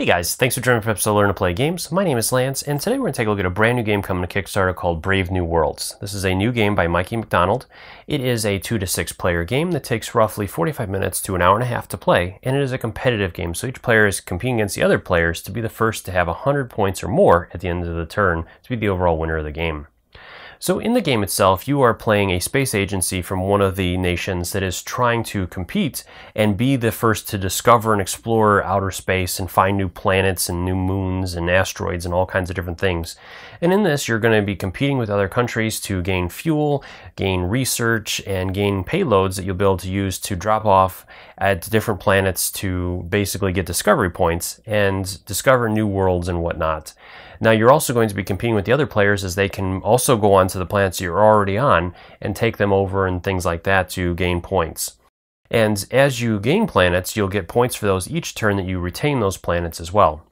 guys, thanks for joining me for episode Learn to Play Games. My name is Lance, and today we're going to take a look at a brand new game coming to Kickstarter called Brave New Worlds. This is a new game by Mikey McDonald. It is a 2 to 6 player game that takes roughly 45 minutes to an hour and a half to play, and it is a competitive game, so each player is competing against the other players to be the first to have 100 points or more at the end of the turn to be the overall winner of the game. So in the game itself, you are playing a space agency from one of the nations that is trying to compete and be the first to discover and explore outer space and find new planets and new moons and asteroids and all kinds of different things. And in this, you're going to be competing with other countries to gain fuel, gain research, and gain payloads that you'll be able to use to drop off at different planets to basically get discovery points and discover new worlds and whatnot. Now you're also going to be competing with the other players as they can also go on to the planets you're already on and take them over and things like that to gain points. And as you gain planets, you'll get points for those each turn that you retain those planets as well.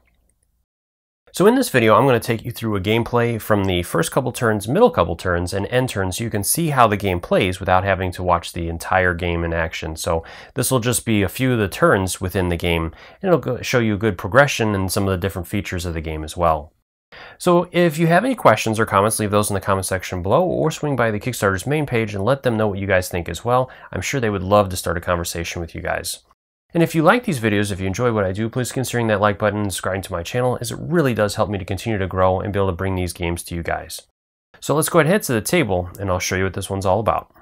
So in this video, I'm going to take you through a gameplay from the first couple turns, middle couple turns, and end turns so you can see how the game plays without having to watch the entire game in action. So this will just be a few of the turns within the game, and it'll show you good progression and some of the different features of the game as well. So if you have any questions or comments, leave those in the comment section below, or swing by the Kickstarter's main page and let them know what you guys think as well. I'm sure they would love to start a conversation with you guys. And if you like these videos, if you enjoy what I do, please consider that like button and subscribing to my channel, as it really does help me to continue to grow and be able to bring these games to you guys. So let's go ahead and head to the table, and I'll show you what this one's all about.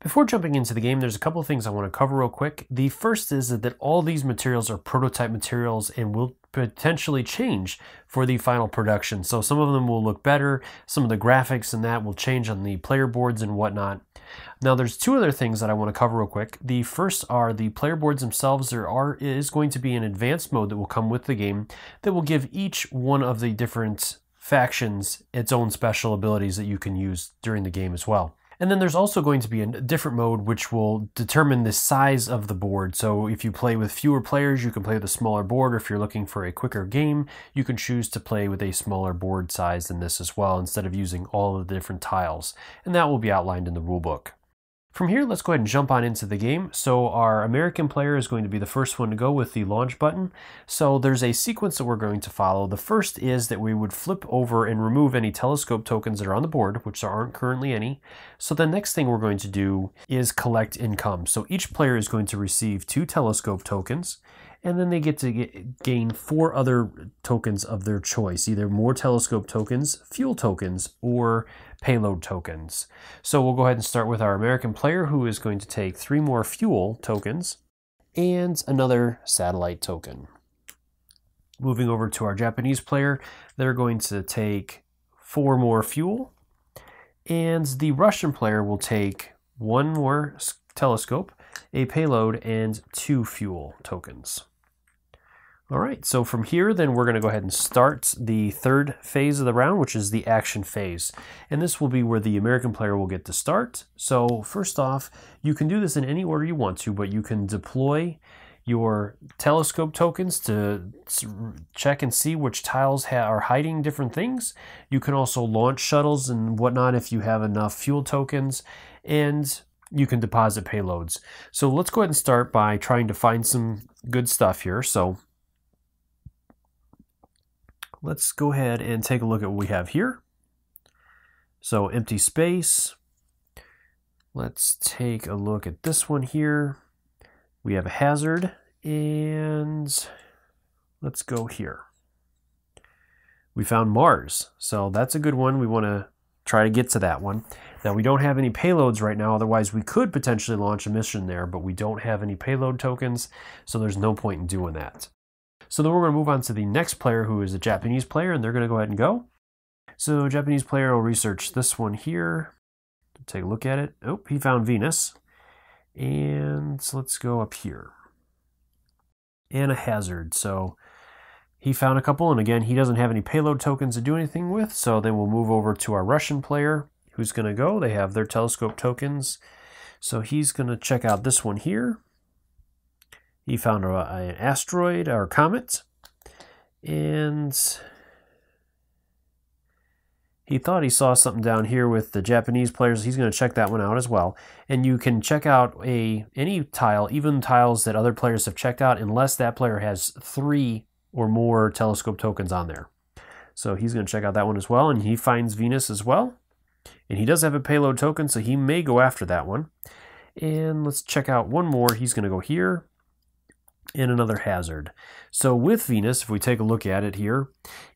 Before jumping into the game, there's a couple of things I want to cover real quick. The first is that all these materials are prototype materials and will potentially change for the final production. So some of them will look better, some of the graphics and that will change on the player boards and whatnot. Now there's two other things that I want to cover real quick. The first are the player boards themselves. There is going to be an advanced mode that will come with the game that will give each one of the different factions its own special abilities that you can use during the game as well. And then there's also going to be a different mode which will determine the size of the board. So if you play with fewer players, you can play with a smaller board, or if you're looking for a quicker game, you can choose to play with a smaller board size than this as well, instead of using all of the different tiles. And that will be outlined in the rulebook. From here, let's go ahead and jump on into the game. So our American player is going to be the first one to go with the launch button. So there's a sequence that we're going to follow. The first is that we would flip over and remove any telescope tokens that are on the board, which there aren't currently any. So the next thing we're going to do is collect income. So each player is going to receive 2 telescope tokens, and then they get to gain 4 other tokens of their choice, either more telescope tokens, fuel tokens, or payload tokens. So we'll go ahead and start with our American player, who is going to take 3 more fuel tokens and another satellite token. Moving over to our Japanese player, they're going to take 4 more fuel, and the Russian player will take 1 more telescope, a payload, and 2 fuel tokens. All right, so from here, then we're going to go ahead and start the third phase of the round, which is the action phase. And this will be where the American player will get to start. So first off, you can do this in any order you want to, but you can deploy your telescope tokens to check and see which tiles are hiding different things. You can also launch shuttles and whatnot if you have enough fuel tokens, and you can deposit payloads. So let's go ahead and start by trying to find some good stuff here. So let's go ahead and take a look at what we have here. So empty space. Let's take a look at this one here. We have a hazard, and let's go here. We found Mars, so that's a good one. We want to try to get to that one. Now we don't have any payloads right now, otherwise we could potentially launch a mission there, but we don't have any payload tokens, so there's no point in doing that. So then we're going to move on to the next player, who is a Japanese player, and they're going to go ahead and go. So Japanese player will research this one here. Take a look at it. Oh, he found Venus. And so let's go up here. And a hazard. So he found a couple, and again, he doesn't have any payload tokens to do anything with. So then we'll move over to our Russian player, who's going to go. They have their telescope tokens. So he's going to check out this one here. He found an asteroid or comet, and he thought he saw something down here with the Japanese players. He's going to check that one out as well. And you can check out any tile, even tiles that other players have checked out, unless that player has 3 or more telescope tokens on there. So he's going to check out that one as well, and he finds Venus as well. And he does have a payload token, so he may go after that one. And let's check out one more. He's going to go here, and another hazard. So with Venus, if we take a look at it here,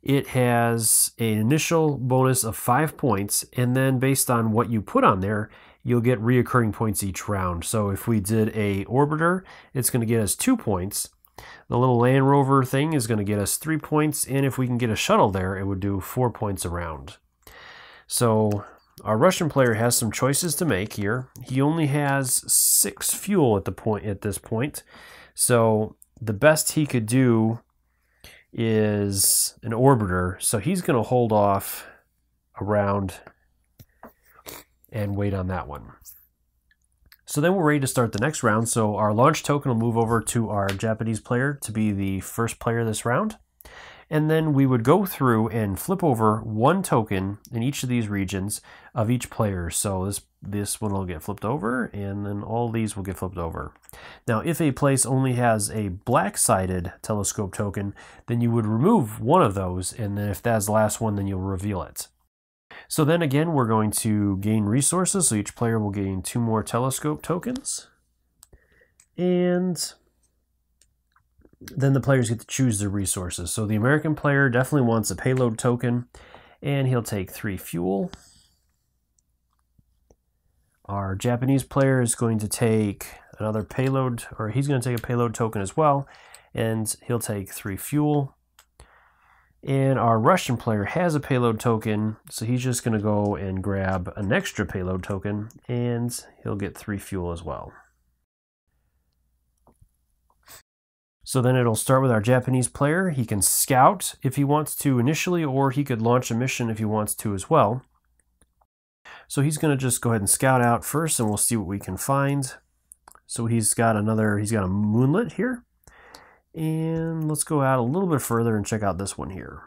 it has an initial bonus of 5 points, and then based on what you put on there, you'll get reoccurring points each round. So if we did a orbiter, it's going to get us 2 points. The little land rover thing is going to get us 3 points, and if we can get a shuttle there, it would do 4 points a round. So our Russian player has some choices to make here. He only has 6 fuel at this point. So the best he could do is an orbiter. So he's going to hold off around and wait on that one. So then we're ready to start the next round. So our launch token will move over to our Japanese player to be the first player this round. And then we would go through and flip over 1 token in each of these regions of each player. So this one will get flipped over, and then all these will get flipped over. Now, if a place only has a black-sided telescope token, then you would remove one of those, and then if that's the last one, then you'll reveal it. So then again, we're going to gain resources. So each player will gain 2 more telescope tokens. And then the players get to choose their resources. So the American player definitely wants a payload token, and he'll take 3 fuel. Our Japanese player is going to take another payload, or he's going to take a payload token as well, and he'll take 3 fuel. And our Russian player has a payload token, so he's just going to go and grab an extra payload token, and he'll get 3 fuel as well. So then it'll start with our Japanese player. He can scout if he wants to initially, or he could launch a mission if he wants to as well. So he's going to just go ahead and scout out first, and we'll see what we can find. So he's got a moonlet here. And let's go out a little bit further and check out this one here.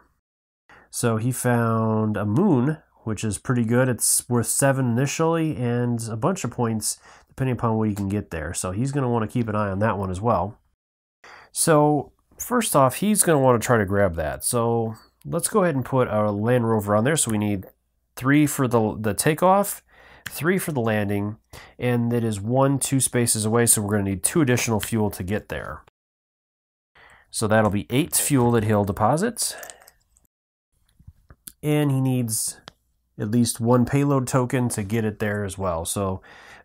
So he found a moon, which is pretty good. It's worth 7 initially and a bunch of points depending upon what you can get there. So he's going to want to keep an eye on that one as well. So first off, he's going to want to try to grab that. So let's go ahead and put our Land Rover on there. So we need 3 for the takeoff, 3 for the landing, and it is 2 spaces away, so we're going to need 2 additional fuel to get there. So that'll be 8 fuel that he'll deposit. And he needs at least 1 payload token to get it there as well. So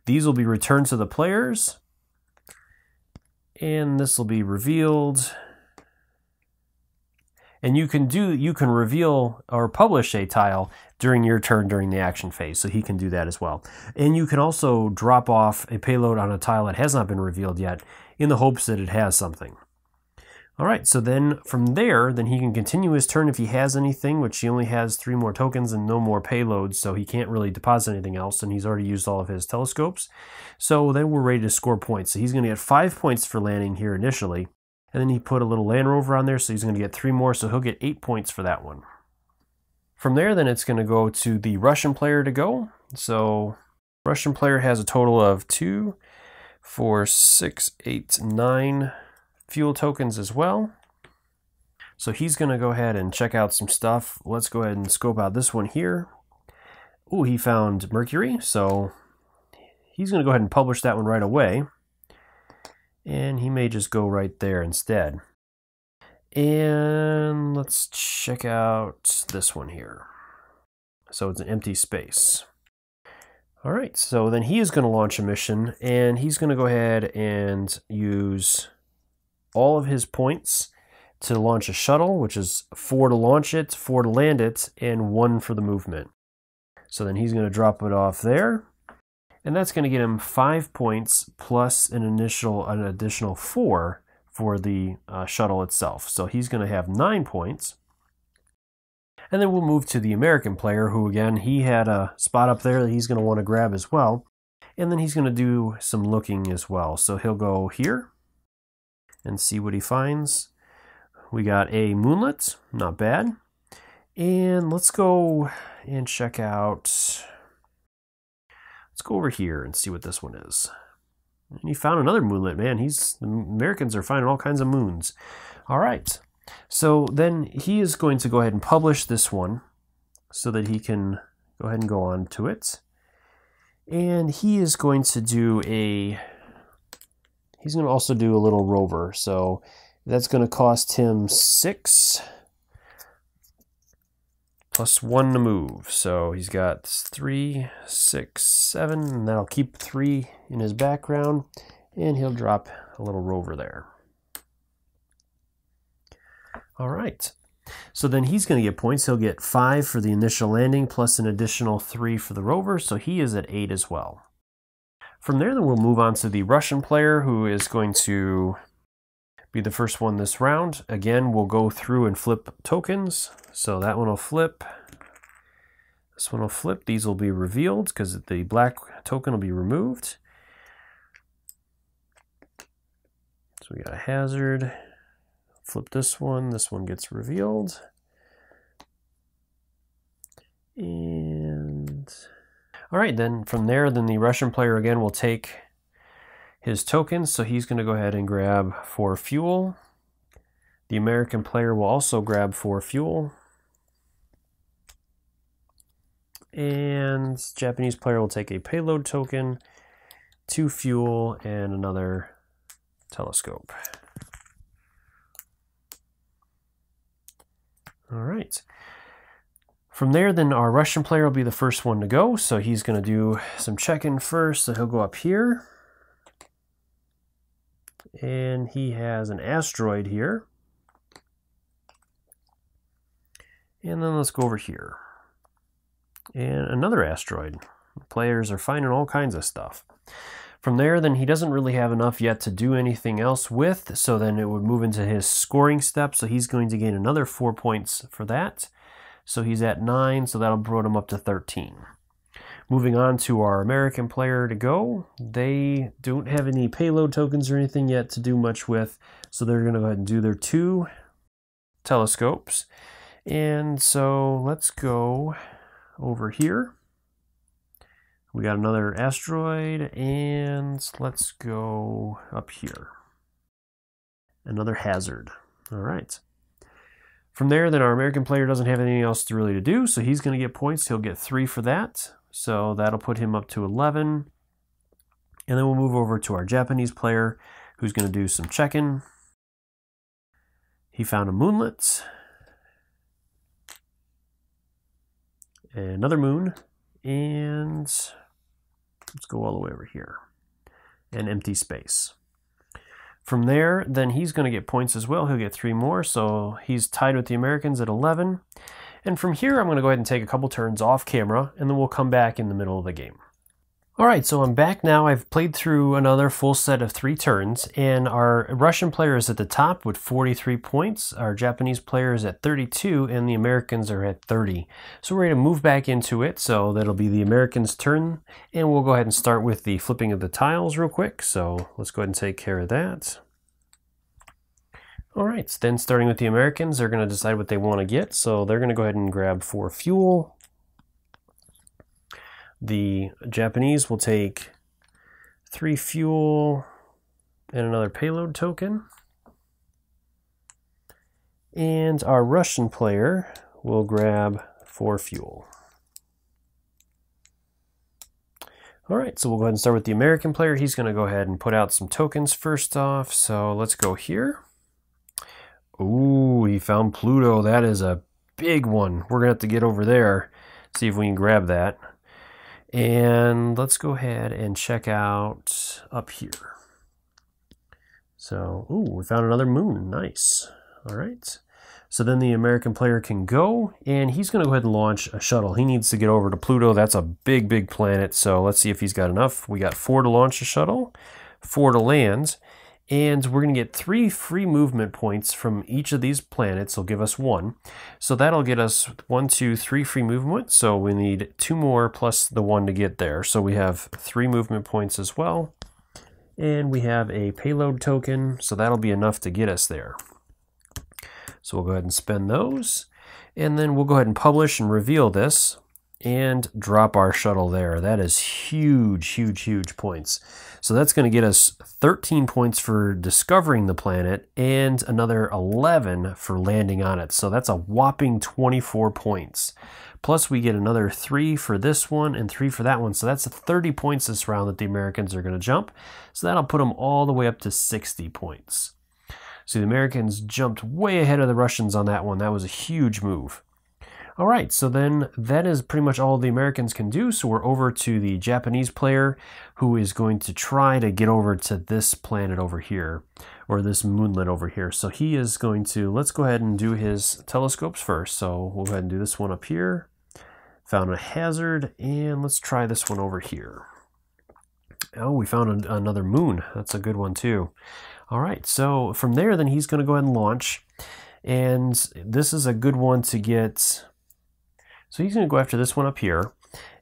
these will be returned to the players. And this will be revealed. And you can reveal or publish a tile during your turn during the action phase, so he can do that as well. And you can also drop off a payload on a tile that has not been revealed yet in the hopes that it has something. All right, so then from there, then he can continue his turn if he has anything, which he only has 3 more tokens and no more payloads, so he can't really deposit anything else, and he's already used all of his telescopes. So then we're ready to score points. So he's going to get 5 points for landing here initially, and then he put a little Land Rover on there, so he's going to get 3 more, so he'll get 8 points for that one. From there, then it's going to go to the Russian player to go. So Russian player has a total of 2, 4, 6, 8, 9 fuel tokens as well. So he's going to go ahead and check out some stuff. Let's go ahead and scope out this one here. Ooh, he found Mercury, so he's going to go ahead and publish that one right away. And he may just go right there instead. And let's check out this one here. So it's an empty space. All right, so then he is going to launch a mission, and he's going to go ahead and use all of his points to launch a shuttle, which is 4 to launch it, 4 to land it, and 1 for the movement. So then he's going to drop it off there, and that's going to get him 5 points plus an additional 4 for the shuttle itself. So he's going to have 9 points. And then we'll move to the American player, who again, he had a spot up there that he's going to want to grab as well. And then he's going to do some looking as well. So he'll go here and see what he finds. We got a moonlet, not bad. And let's go and check out, let's go over here and see what this one is. And he found another moonlet, man. The Americans are finding all kinds of moons. All right, So then he is going to go ahead and publish this one so that he can go ahead and go on to it. And he is going to do he's going to also do a little rover. So that's going to cost him 6 plus 1 to move. So he's got 3, 6, 7, and that'll keep 3 in his background, and he'll drop a little rover there. All right. So then he's going to get points. He'll get 5 for the initial landing plus an additional 3 for the rover, so he is at 8 as well. From there, then we'll move on to the Russian player, who is going to be the first one this round. Again, we'll go through and flip tokens. So that one will flip. This one will flip. These will be revealed because the black token will be removed. So we got a hazard. Flip this one gets revealed. And all right, then from there, then the Russian player again will take his tokens, so he's going to go ahead and grab 4 fuel. The American player will also grab 4 fuel. And Japanese player will take a payload token, 2 fuel, and another telescope. All right. From there, then our Russian player will be the first one to go, so he's going to do some check-in first, so he'll go up here. And he has an asteroid here. And then let's go over here. And another asteroid. Players are finding all kinds of stuff. From there, then he doesn't really have enough yet to do anything else with, so then it would move into his scoring step, so he's going to gain another 4 points for that. So he's at 9, so that'll put him up to 13. Moving on to our American player to go. They don't have any payload tokens or anything yet to do much with, so they're going to go ahead and do their 2 telescopes. And so let's go over here. We got another asteroid, and let's go up here. Another hazard. All right. From there, then our American player doesn't have anything else really to do, so he's going to get points. He'll get 3 for that. So that'll put him up to 11. And then we'll move over to our Japanese player, who's going to do some check-in. He found a moonlet. Another moon. And let's go all the way over here. An empty space. From there, then he's going to get points as well. He'll get 3 more, so he's tied with the Americans at 11. And from here, I'm going to go ahead and take a couple turns off camera, and then we'll come back in the middle of the game. All right, so I'm back now. I've played through another full set of 3 turns, and our Russian player is at the top with 43 points. Our Japanese player is at 32, and the Americans are at 30. So we're going to move back into it, so that'll be the Americans' turn, and we'll go ahead and start with the flipping of the tiles real quick. So let's go ahead and take care of that. All right, so then starting with the Americans, they're going to decide what they want to get. So they're going to go ahead and grab 4 fuel. The Japanese will take 3 fuel and another payload token. And our Russian player will grab 4 fuel. All right, so we'll go ahead and start with the American player. He's going to go ahead and put out some tokens first off. So let's go here. Ooh, he found Pluto. That is a big one. We're going to have to get over there, see if we can grab that. And let's go ahead and check out up here. So, ooh, we found another moon. Nice. All right. So then the American player can go, and he's going to go ahead and launch a shuttle. He needs to get over to Pluto. That's a big, big planet. So let's see if he's got enough. We got 4 to launch a shuttle, 4 to land. And we're going to get 3 free movement points from each of these planets. It'll give us 1. So that'll get us 1, 2, 3 free movement. So we need 2 more plus the 1 to get there. So we have 3 movement points as well. And we have a payload token. So that'll be enough to get us there. So we'll go ahead and spend those. And then we'll go ahead and publish and reveal this. and drop our shuttle there. That is huge, huge, huge points. So that's going to get us 13 points for discovering the planet and another 11 for landing on it. So that's a whopping 24 points. Plus we get another 3 for this one and 3 for that one. So that's 30 points this round that the Americans are going to jump. So that'll put them all the way up to 60 points. So the Americans jumped way ahead of the Russians on that one. That was a huge move. All right, so then that is pretty much all the Americans can do. So we're over to the Japanese player who is going to try to get over to this planet over here, or this moonlet over here. So he is going to, let's go ahead and do his telescopes first. So we'll go ahead and do this one up here. Found a hazard, and let's try this one over here. Oh, we found another moon. That's a good one too. All right, so from there, then he's going to go ahead and launch. And this is a good one to get. So he's going to go after this one up here,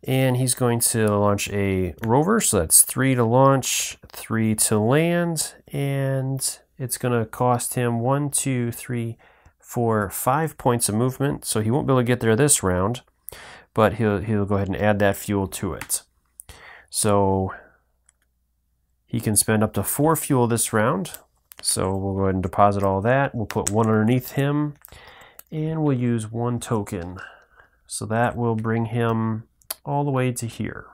and he's going to launch a rover. So that's 3 to launch, 3 to land, and it's going to cost him 1, 2, 3, 4, 5 points of movement. So he won't be able to get there this round, but he'll go ahead and add that fuel to it. So he can spend up to 4 fuel this round. So we'll go ahead and deposit all that. We'll put 1 underneath him, and we'll use 1 token. So that will bring him all the way to here.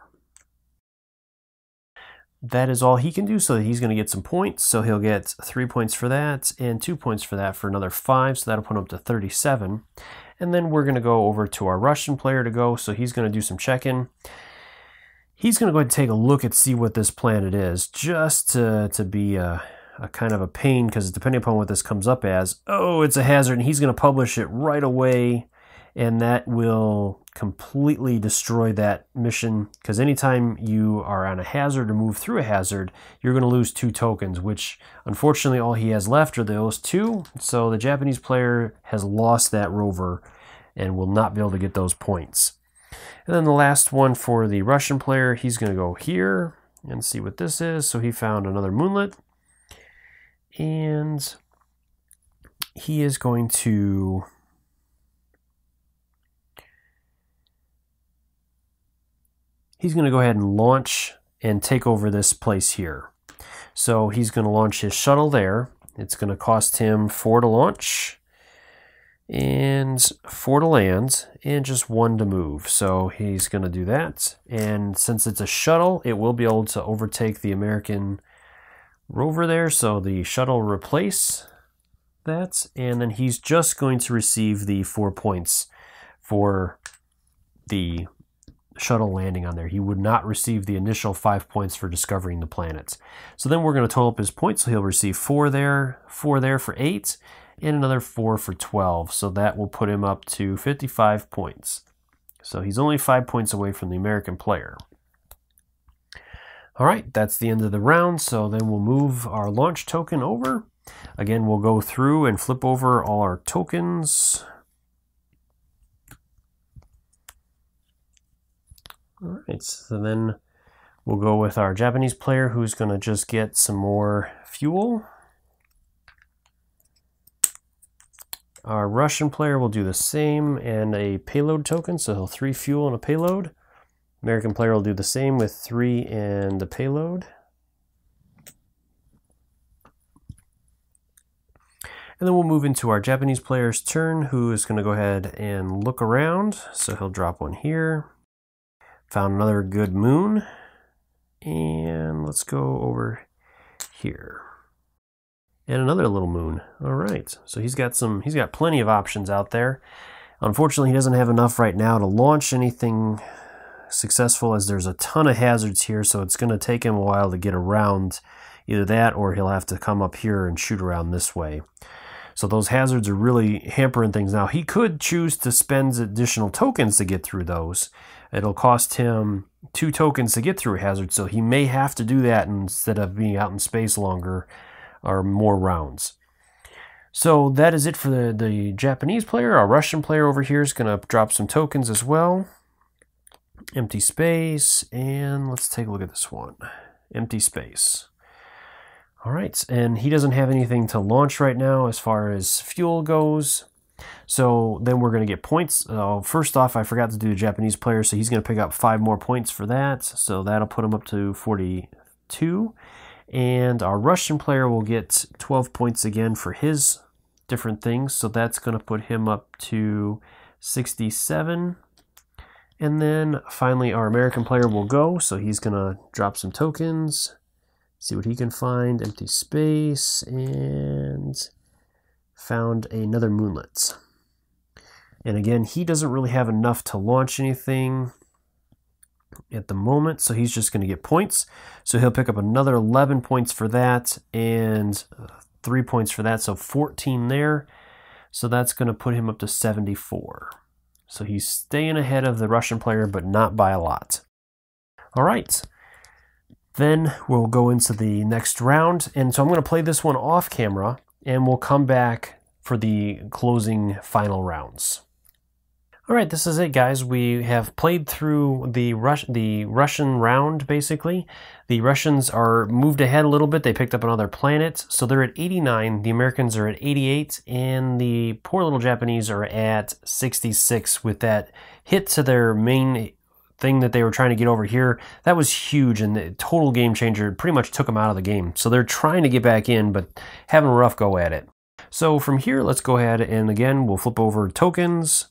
That is all he can do, so he's going to get some points. So he'll get 3 points for that and 2 points for that for another 5. So that'll put him up to 37. And then we're going to go over to our Russian player to go. So he's going to do some check-in. He's going to go ahead and take a look and see what this planet is, just to be a kind of a pain, because depending upon what this comes up as, oh, it's a hazard, and he's going to publish it right away. And that will completely destroy that mission, because anytime you are on a hazard or move through a hazard, you're going to lose 2 tokens, which unfortunately all he has left are those 2. So the Japanese player has lost that rover and will not be able to get those points. And then the last one for the Russian player, he's going to go here and see what this is. So he found another moonlet, and he is going to go ahead and launch and take over this place here. So he's going to launch his shuttle there. It's going to cost him 4 to launch and 4 to land and just 1 to move. So he's going to do that. And since it's a shuttle, it will be able to overtake the American rover there. So the shuttle will replace that. And then he's just going to receive the 4 points for the shuttle landing on there. He would not receive the initial 5 points for discovering the planet. So then we're going to total up his points. So he'll receive 4 there for 8, and another 4 for 12. So that will put him up to 55 points. So he's only 5 points away from the American player. All right, that's the end of the round. So then we'll move our launch token over. Again, we'll go through and flip over all our tokens. All right, so then we'll go with our Japanese player, who's going to just get some more fuel. Our Russian player will do the same and a payload token, so he'll 3 fuel and a payload. American player will do the same with 3 and a payload. And then we'll move into our Japanese player's turn, who is going to go ahead and look around. So he'll drop 1 here. Found another good moon, and let's go over here. And another little moon. All right, so he's got plenty of options out there. Unfortunately, he doesn't have enough right now to launch anything successful, as there's a ton of hazards here, so it's going to take him a while to get around either that, or he'll have to come up here and shoot around this way. So those hazards are really hampering things. Now, he could choose to spend additional tokens to get through those. It'll cost him 2 tokens to get through a hazard, so he may have to do that instead of being out in space longer or more rounds. So that is it for the Japanese player. Our Russian player over here is going to drop some tokens as well. Empty space, and let's take a look at this one. Empty space. All right, and he doesn't have anything to launch right now as far as fuel goes. So then we're going to get points. First off, I forgot to do the Japanese player, so he's going to pick up 5 more points for that. So that'll put him up to 42. And our Russian player will get 12 points again for his different things. So that's going to put him up to 67. And then finally our American player will go. So he's going to drop some tokens, see what he can find. Empty space, and found another moonlet. And again, he doesn't really have enough to launch anything at the moment, so he's just going to get points. So he'll pick up another 11 points for that and 3 points for that, so 14 there. So that's going to put him up to 74. So he's staying ahead of the Russian player, but not by a lot. All right. Then we'll go into the next round. And so I'm going to play this one off camera, and we'll come back for the closing final rounds. All right, this is it, guys. We have played through the Russian round, basically. The Russians are moved ahead a little bit. They picked up another planet, so they're at 89. The Americans are at 88, and the poor little Japanese are at 66 with that hit to their main thing that they were trying to get over here. That was huge, and the total game changer. Pretty much took them out of the game. So they're trying to get back in, but having a rough go at it. So from here, let's go ahead and again, we'll flip over tokens.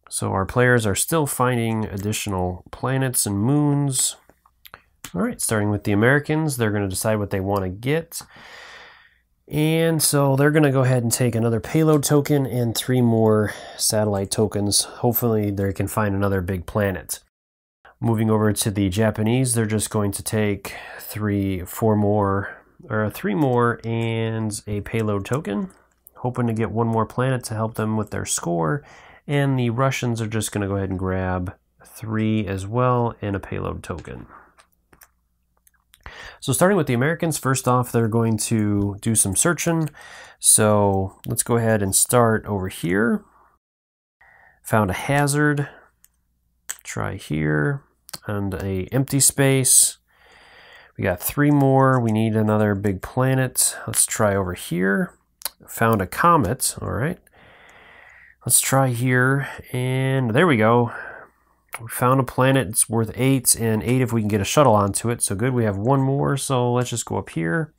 So our players are still finding additional planets and moons. All right, starting with the Americans, they're going to decide what they want to get. And so they're going to go ahead and take another payload token and 3 more satellite tokens. Hopefully they can find another big planet. Moving over to the Japanese, they're just going to take 3 more and a payload token, hoping to get 1 more planet to help them with their score. And the Russians are just going to go ahead and grab 3 as well and a payload token. So starting with the Americans, first off, they're going to do some searching. So let's go ahead and start over here. Found a hazard. Try here. And a empty space. We got 3 more. We need another big planet. Let's try over here. Found a comet. All right. Let's try here, and there we go. We found a planet. It's worth 8, and 8 if we can get a shuttle onto it. So good, we have 1 more, so let's just go up here.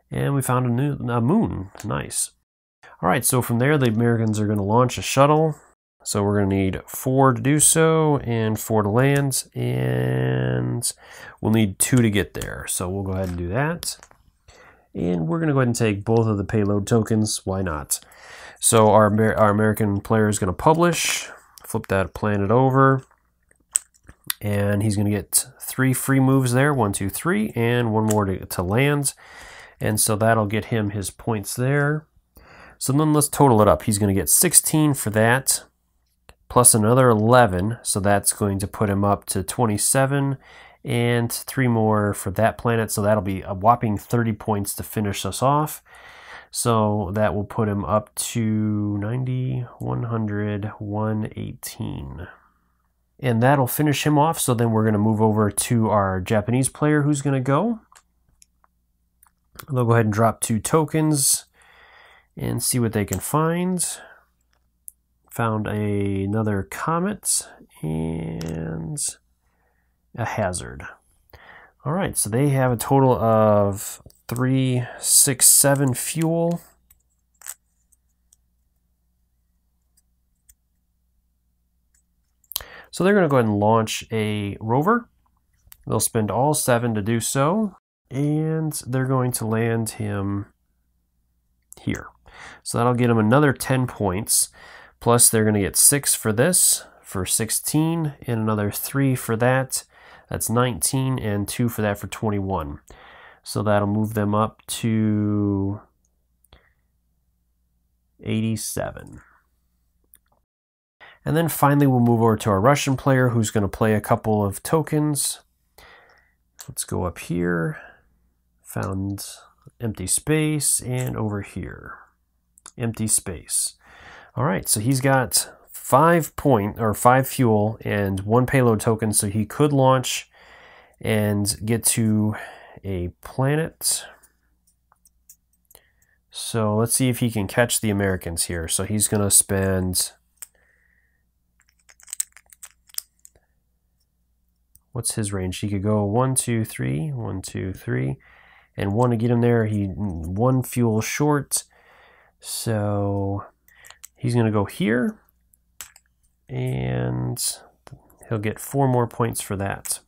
And we found a moon. Nice. All right, so from there, the Americans are going to launch a shuttle. So we're going to need 4 to do so, and 4 to land, and we'll need 2 to get there. So we'll go ahead and do that. And we're going to go ahead and take both of the payload tokens. Why not? So our American player is going to publish, flip that planet over, and he's going to get 3 free moves there, 1, 2, 3, and 1 more to land. And so that'll get him his points there. So then let's total it up. He's going to get 16 for that, plus another 11. So that's going to put him up to 27, and 3 more for that planet. So that'll be a whopping 30 points to finish us off. So that will put him up to 90, 100, 118. And that'll finish him off. So then we're going to move over to our Japanese player who's going to go. They'll go ahead and drop 2 tokens and see what they can find. Found another comet and a hazard. All right, so they have a total of 3, 6, 7 fuel. So they're going to go ahead and launch a rover. They'll spend all 7 to do so, and they're going to land him here. So that'll get him another 10 points, plus they're going to get 6 for this, for 16, and another 3 for that. That's 19, and 2 for that for 21. So that'll move them up to 87. And then finally we'll move over to our Russian player who's going to play a couple of tokens. Let's go up here. Found empty space, and over here. Empty space. All right, so he's got 5 fuel and 1 payload token, so he could launch and get to a planet. So let's see if he can catch the Americans here. So he's going to spend... What's his range? He could go 1, 2, 3, 1, 2, 3, and 1 to get him there. He 1 fuel short. So he's going to go here, and he'll get 4 more points for that.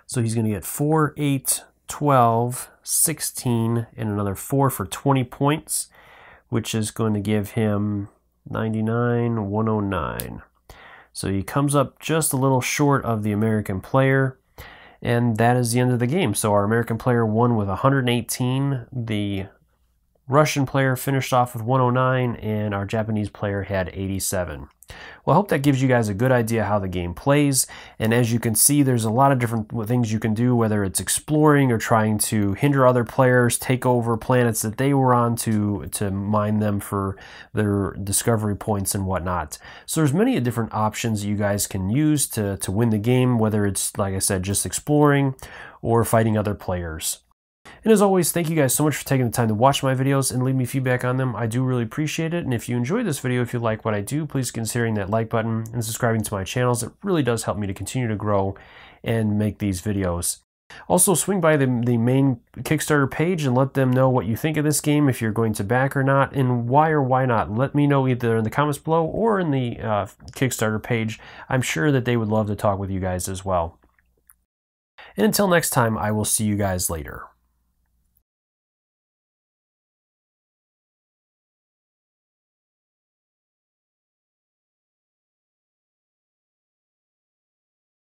So he's going to get 4, 8, 12, 16, and another 4 for 20 points, which is going to give him 99, 109. So he comes up just a little short of the American player, and that is the end of the game. So our American player won with 118, the Russian player finished off with 109, and our Japanese player had 87. Well, I hope that gives you guys a good idea how the game plays, and as you can see, there's a lot of different things you can do, whether it's exploring or trying to hinder other players, take over planets that they were on to mine them for their discovery points and whatnot. So there's many different options that you guys can use to win the game, whether it's, like I said, just exploring or fighting other players. And as always, thank you guys so much for taking the time to watch my videos and leave me feedback on them. I do really appreciate it. And if you enjoyed this video, if you like what I do, please consider hitting that like button and subscribing to my channels. It really does help me to continue to grow and make these videos. Also, swing by the main Kickstarter page and let them know what you think of this game, if you're going to back or not, and why or why not. Let me know either in the comments below or in the Kickstarter page. I'm sure that they would love to talk with you guys as well. And until next time, I will see you guys later.